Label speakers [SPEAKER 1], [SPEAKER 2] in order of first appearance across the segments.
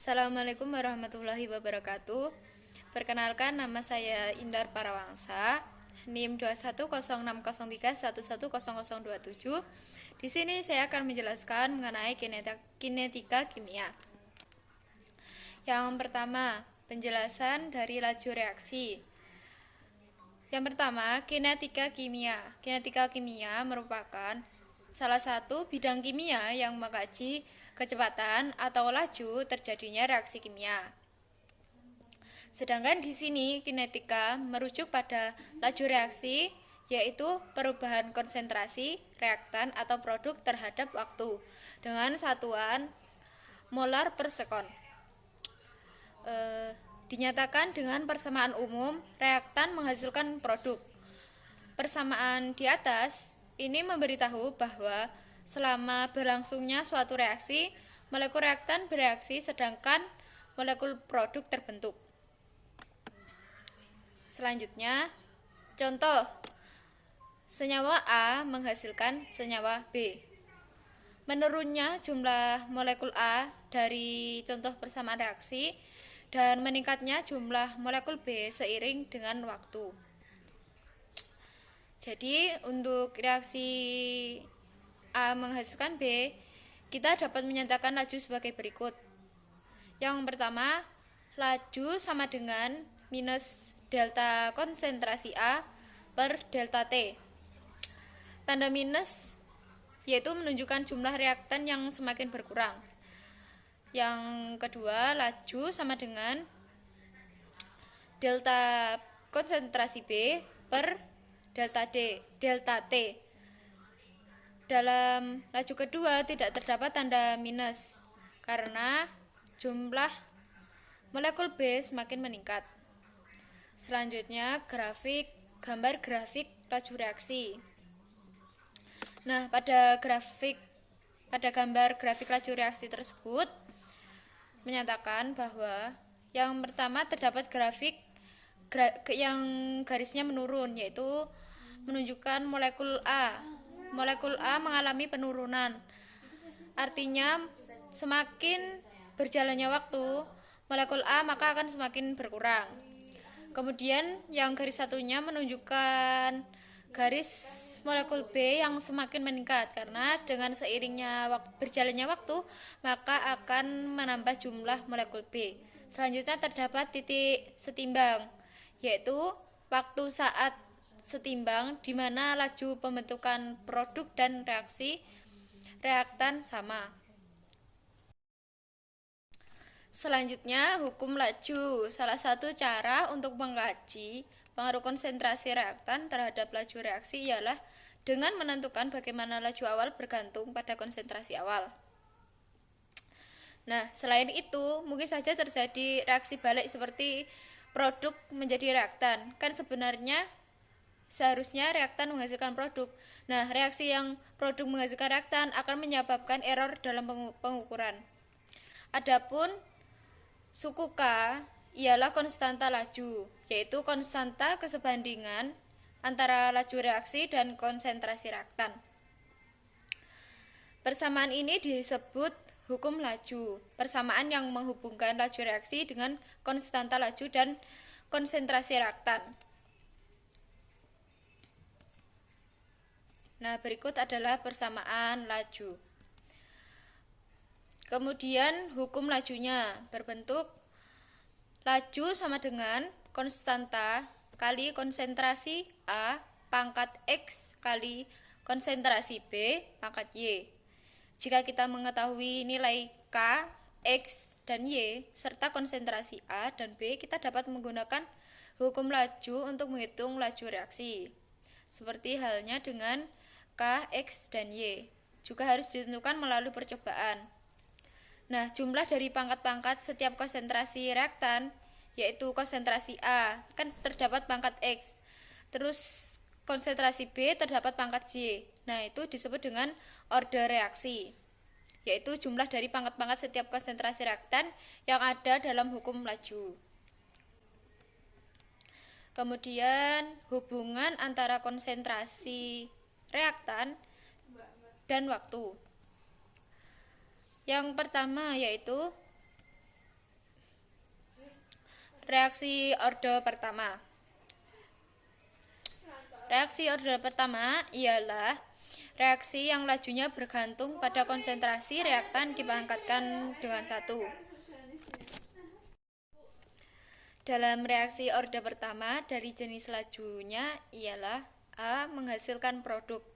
[SPEAKER 1] Assalamualaikum warahmatullahi wabarakatuh. Perkenalkan, nama saya Indar Parawangsa, NIM 2106031100027. Di sini saya akan menjelaskan mengenai kinetika kimia. Yang pertama, penjelasan dari laju reaksi. Yang pertama, kinetika kimia. Kinetika kimia merupakan salah satu bidang kimia yang mengkaji kecepatan atau laju terjadinya reaksi kimia. Sedangkan di sini kinetika merujuk pada laju reaksi, yaitu perubahan konsentrasi reaktan atau produk terhadap waktu dengan satuan molar per sekon. Dinyatakan dengan persamaan umum reaktan menghasilkan produk. Persamaan di atas ini memberitahu bahwa selama berlangsungnya suatu reaksi, molekul reaktan bereaksi sedangkan molekul produk terbentuk. Selanjutnya, contoh senyawa A menghasilkan senyawa B. Menurunnya jumlah molekul A dari contoh persamaan reaksi dan meningkatnya jumlah molekul B seiring dengan waktu. Jadi untuk reaksi A menghasilkan B, kita dapat menyatakan laju sebagai berikut. Yang pertama, laju sama dengan minus delta konsentrasi A per delta T. Tanda minus yaitu menunjukkan jumlah reaktan yang semakin berkurang. Yang kedua, laju sama dengan delta konsentrasi B per delta T. Dalam laju kedua tidak terdapat tanda minus karena jumlah molekul B semakin meningkat. Selanjutnya, gambar grafik laju reaksi. Nah, pada gambar grafik laju reaksi tersebut menyatakan bahwa yang pertama terdapat grafik yang garisnya menurun, yaitu menunjukkan molekul A. Molekul A mengalami penurunan. Artinya semakin berjalannya waktu, molekul A maka akan semakin berkurang. Kemudian yang garis satunya menunjukkan garis molekul B yang semakin meningkat karena dengan seiringnya berjalannya waktu maka akan menambah jumlah molekul B. Selanjutnya terdapat titik setimbang, yaitu waktu saat setimbang di mana laju pembentukan produk dan reaktan sama. Selanjutnya, hukum laju. Salah satu cara untuk mengkaji pengaruh konsentrasi reaktan terhadap laju reaksi ialah dengan menentukan bagaimana laju awal bergantung pada konsentrasi awal. Nah, selain itu, mungkin saja terjadi reaksi balik seperti produk menjadi reaktan. Kan sebenarnya seharusnya reaktan menghasilkan produk. Nah, reaksi yang produk menghasilkan reaktan akan menyebabkan error dalam pengukuran. Adapun suku K ialah konstanta laju, yaitu konstanta kesebandingan antara laju reaksi dan konsentrasi reaktan. Persamaan ini disebut hukum laju, persamaan yang menghubungkan laju reaksi dengan konstanta laju dan konsentrasi reaktan. Nah, berikut adalah persamaan laju. Kemudian hukum lajunya berbentuk laju sama dengan konstanta kali konsentrasi A pangkat X kali konsentrasi B pangkat Y. Jika kita mengetahui nilai K, X, dan Y serta konsentrasi A dan B, kita dapat menggunakan hukum laju untuk menghitung laju reaksi. Seperti halnya dengan K, X, dan Y. Juga harus ditentukan melalui percobaan. Nah, jumlah dari pangkat-pangkat setiap konsentrasi reaktan, yaitu konsentrasi A, kan terdapat pangkat X. Terus konsentrasi B terdapat pangkat Y. Nah, itu disebut dengan order reaksi, yaitu jumlah dari pangkat-pangkat setiap konsentrasi reaktan yang ada dalam hukum laju. Kemudian hubungan antara konsentrasi reaktan dan waktu. Yang pertama yaitu reaksi orde pertama. Reaksi orde pertama ialah reaksi yang lajunya bergantung pada konsentrasi reaktan dipangkatkan dengan 1. Dalam reaksi orde pertama dari jenis lajunya ialah A menghasilkan produk.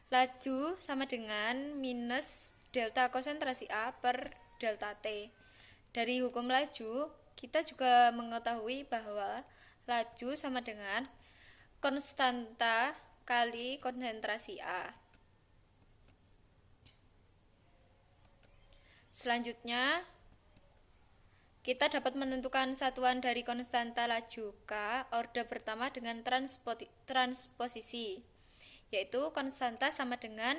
[SPEAKER 1] Laju sama dengan minus delta konsentrasi A per delta T. Dari hukum laju, kita juga mengetahui bahwa laju sama dengan konstanta kali konsentrasi A. Selanjutnya, kita dapat menentukan satuan dari konstanta laju K orde pertama dengan transposisi, yaitu konstanta sama dengan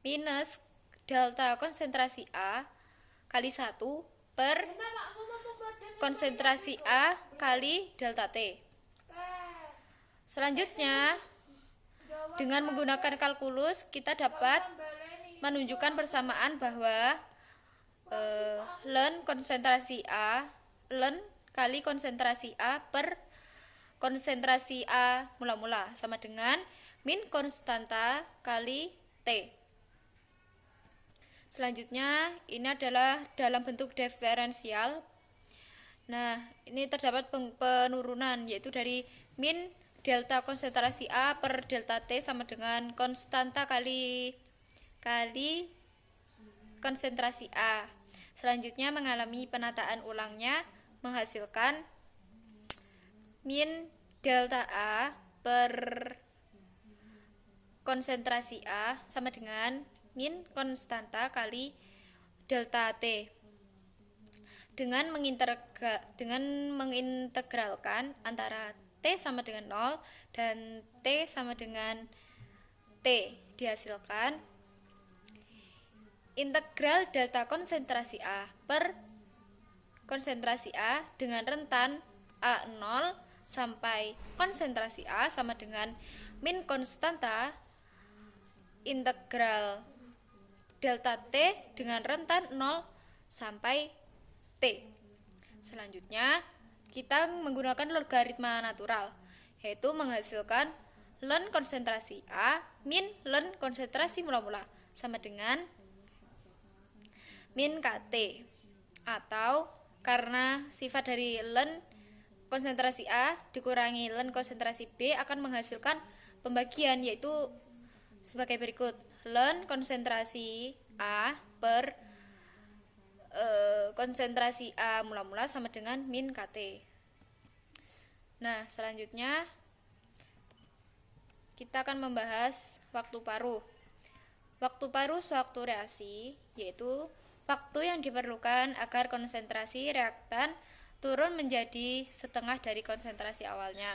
[SPEAKER 1] minus delta konsentrasi A kali 1 per konsentrasi A kali delta T. Selanjutnya, dengan menggunakan kalkulus, kita dapat menunjukkan persamaan bahwa ln kali konsentrasi A per konsentrasi A mula-mula sama dengan min konstanta kali T. Selanjutnya, ini adalah dalam bentuk diferensial. Nah, ini terdapat penurunan, yaitu dari min delta konsentrasi A per delta T sama dengan konstanta kali konsentrasi A. Selanjutnya mengalami penataan ulangnya menghasilkan min delta A per konsentrasi A sama dengan min konstanta kali delta T. Dengan mengintegralkan antara T sama dengan 0 dan T sama dengan T, dihasilkan integral delta konsentrasi A per konsentrasi A dengan rentan A0 sampai konsentrasi A sama dengan min konstanta integral delta T dengan rentan 0 sampai T. Selanjutnya, kita menggunakan logaritma natural, yaitu menghasilkan ln konsentrasi A min ln konsentrasi mula-mula sama dengan min KT, atau karena sifat dari ln konsentrasi A dikurangi ln konsentrasi B akan menghasilkan pembagian, yaitu sebagai berikut: ln konsentrasi A per konsentrasi A mula-mula sama dengan min KT. Nah, selanjutnya kita akan membahas waktu paruh. Waktu paruh suatu reaksi yaitu waktu yang diperlukan agar konsentrasi reaktan turun menjadi setengah dari konsentrasi awalnya.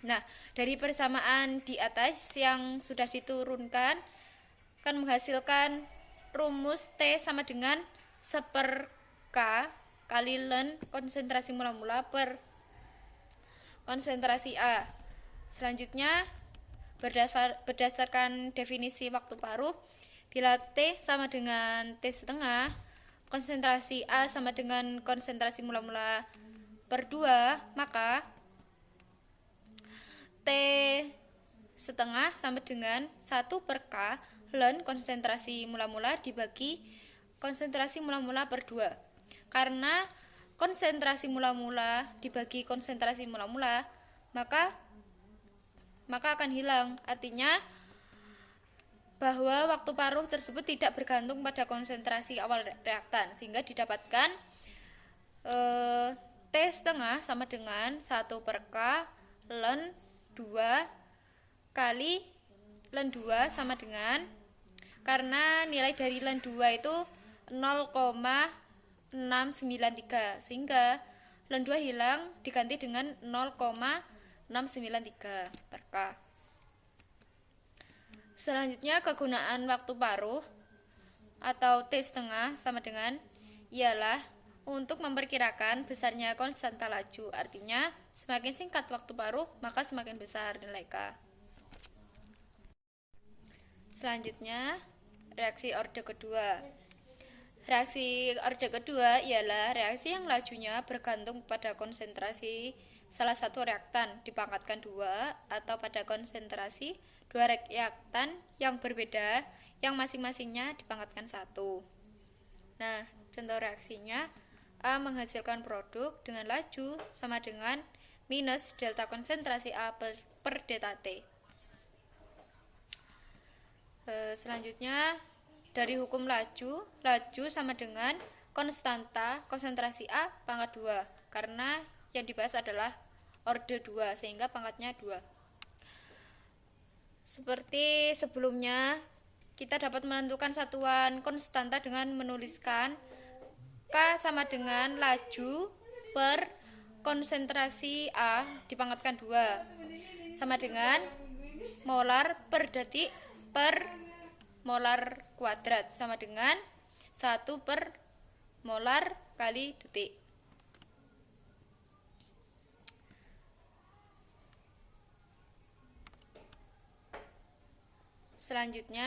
[SPEAKER 1] Nah, dari persamaan di atas yang sudah diturunkan akan menghasilkan rumus T sama dengan 1/K kali ln konsentrasi mula-mula per konsentrasi A. Selanjutnya, berdasarkan definisi waktu paruh, bila T sama dengan T setengah, konsentrasi A sama dengan konsentrasi mula-mula per 2, maka T setengah sama dengan 1/K ln konsentrasi mula-mula dibagi konsentrasi mula-mula per 2. Karena konsentrasi mula-mula dibagi konsentrasi mula-mula, maka akan hilang. Artinya bahwa waktu paruh tersebut tidak bergantung pada konsentrasi awal reaktan, sehingga didapatkan T setengah sama dengan 1/K ln 2 kali ln 2 sama dengan, karena nilai dari ln 2 itu 0,693, sehingga ln 2 hilang diganti dengan 0,693/K. Selanjutnya, kegunaan waktu paruh atau T setengah sama dengan ialah untuk memperkirakan besarnya konstanta laju. Artinya, semakin singkat waktu paruh, maka semakin besar nilai K. Selanjutnya, reaksi orde kedua. Reaksi orde kedua ialah reaksi yang lajunya bergantung pada konsentrasi salah satu reaktan dipangkatkan 2 atau pada konsentrasi dua reaktan yang berbeda yang masing-masingnya dipangkatkan 1. Nah, contoh reaksinya A menghasilkan produk dengan laju sama dengan minus delta konsentrasi A per delta T. Selanjutnya dari hukum laju sama dengan konstanta konsentrasi A pangkat 2 karena yang dibahas adalah orde 2 sehingga pangkatnya 2. Seperti sebelumnya, kita dapat menentukan satuan konstanta dengan menuliskan K sama dengan laju per konsentrasi A dipangkatkan 2 sama dengan molar per detik per molar kuadrat sama dengan 1 per molar kali detik. Selanjutnya,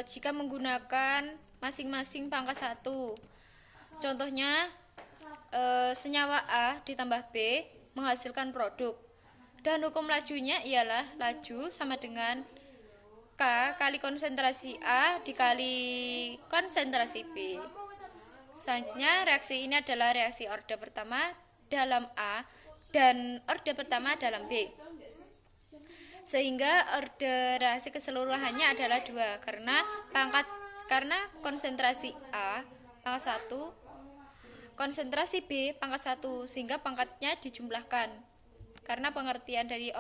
[SPEAKER 1] jika menggunakan masing-masing pangkat 1, contohnya senyawa A ditambah B menghasilkan produk. Dan hukum lajunya ialah laju sama dengan K kali konsentrasi A dikali konsentrasi B. Selanjutnya reaksi ini adalah reaksi orde pertama dalam A dan orde pertama dalam B. Sehingga orde reaksi keseluruhannya adalah 2 karena konsentrasi A pangkat 1, konsentrasi B pangkat 1 sehingga pangkatnya dijumlahkan. Karena pengertian dari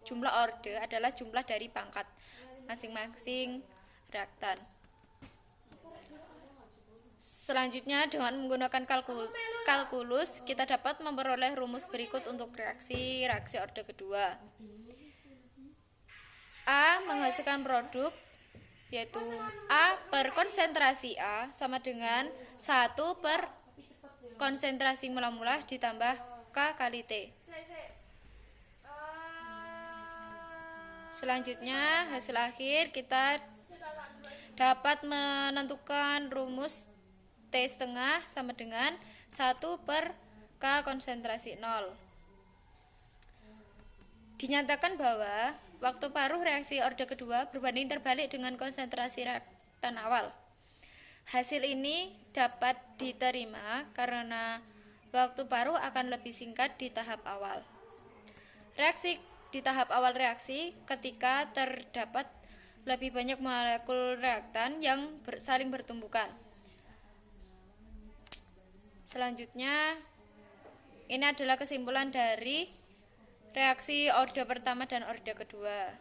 [SPEAKER 1] jumlah orde adalah jumlah dari pangkat masing-masing reaktan. Selanjutnya dengan menggunakan kalkulus kita dapat memperoleh rumus berikut untuk reaksi orde kedua. A menghasilkan produk yaitu A per konsentrasi A sama dengan 1 per konsentrasi mula-mula ditambah K kali T. Selanjutnya hasil akhir kita dapat menentukan rumus T setengah sama dengan 1 per K konsentrasi 0. Dinyatakan bahwa waktu paruh reaksi orde kedua berbanding terbalik dengan konsentrasi reaktan awal. Hasil ini dapat diterima karena waktu paruh akan lebih singkat di tahap awal. Di tahap awal reaksi, ketika terdapat lebih banyak molekul reaktan yang saling bertumbukan. Selanjutnya, ini adalah kesimpulan dari reaksi orde pertama dan orde kedua.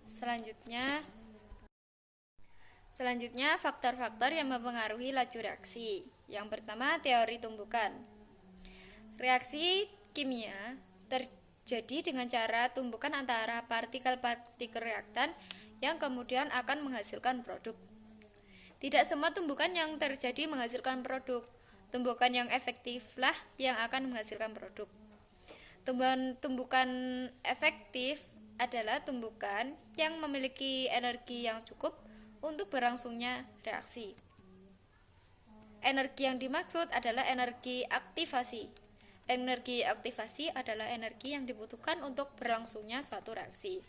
[SPEAKER 1] Selanjutnya, faktor-faktor yang mempengaruhi laju reaksi. Yang pertama, teori tumbukan. Reaksi kimia terjadi dengan cara tumbukan antara partikel-partikel reaktan yang kemudian akan menghasilkan produk. Tidak semua tumbukan yang terjadi menghasilkan produk. Tumbukan yang efektiflah yang akan menghasilkan produk. Tumbukan efektif adalah tumbukan yang memiliki energi yang cukup untuk berlangsungnya reaksi. Energi yang dimaksud adalah energi aktivasi. Energi aktivasi adalah energi yang dibutuhkan untuk berlangsungnya suatu reaksi.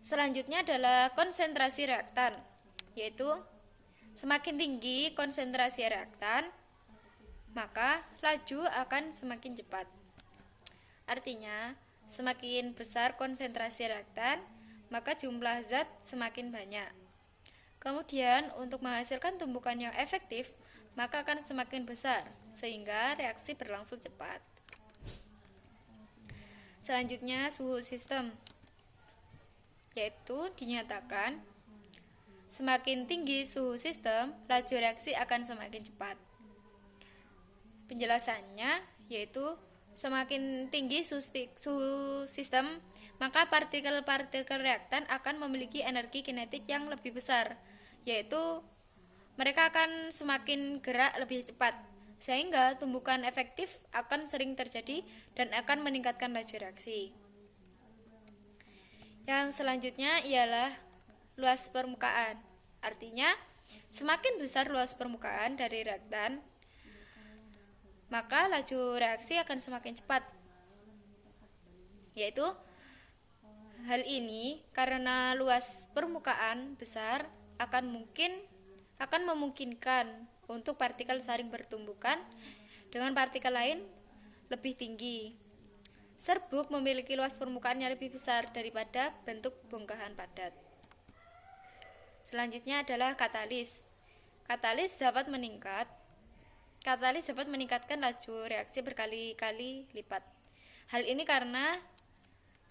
[SPEAKER 1] Selanjutnya adalah konsentrasi reaktan, yaitu semakin tinggi konsentrasi reaktan, maka laju akan semakin cepat. Artinya, semakin besar konsentrasi reaktan, maka jumlah zat semakin banyak. Kemudian, untuk menghasilkan tumbukan yang efektif, maka akan semakin besar, sehingga reaksi berlangsung cepat. Selanjutnya, suhu sistem, yaitu dinyatakan semakin tinggi suhu sistem, laju reaksi akan semakin cepat. Penjelasannya yaitu semakin tinggi suhu sistem, maka partikel-partikel reaktan akan memiliki energi kinetik yang lebih besar, yaitu mereka akan semakin gerak lebih cepat, sehingga tumbukan efektif akan sering terjadi dan akan meningkatkan laju reaksi. Yang selanjutnya ialah luas permukaan. Artinya, semakin besar luas permukaan dari reaktan, maka laju reaksi akan semakin cepat. Yaitu hal ini karena luas permukaan besar akan memungkinkan untuk partikel saling bertumbukan dengan partikel lain lebih tinggi. Serbuk memiliki luas permukaan yang lebih besar daripada bentuk bongkahan padat. Selanjutnya adalah katalis. Katalis dapat meningkatkan laju reaksi berkali-kali lipat. Hal ini karena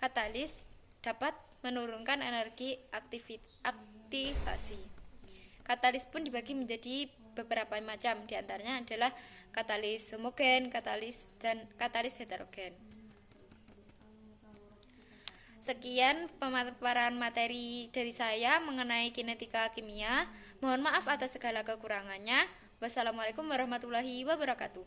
[SPEAKER 1] katalis dapat menurunkan energi aktivasi. Katalis pun dibagi menjadi beberapa macam, diantaranya adalah katalis homogen, dan katalis heterogen. Sekian pemaparan materi dari saya mengenai kinetika kimia. Mohon maaf atas segala kekurangannya. Wassalamualaikum warahmatullahi wabarakatuh.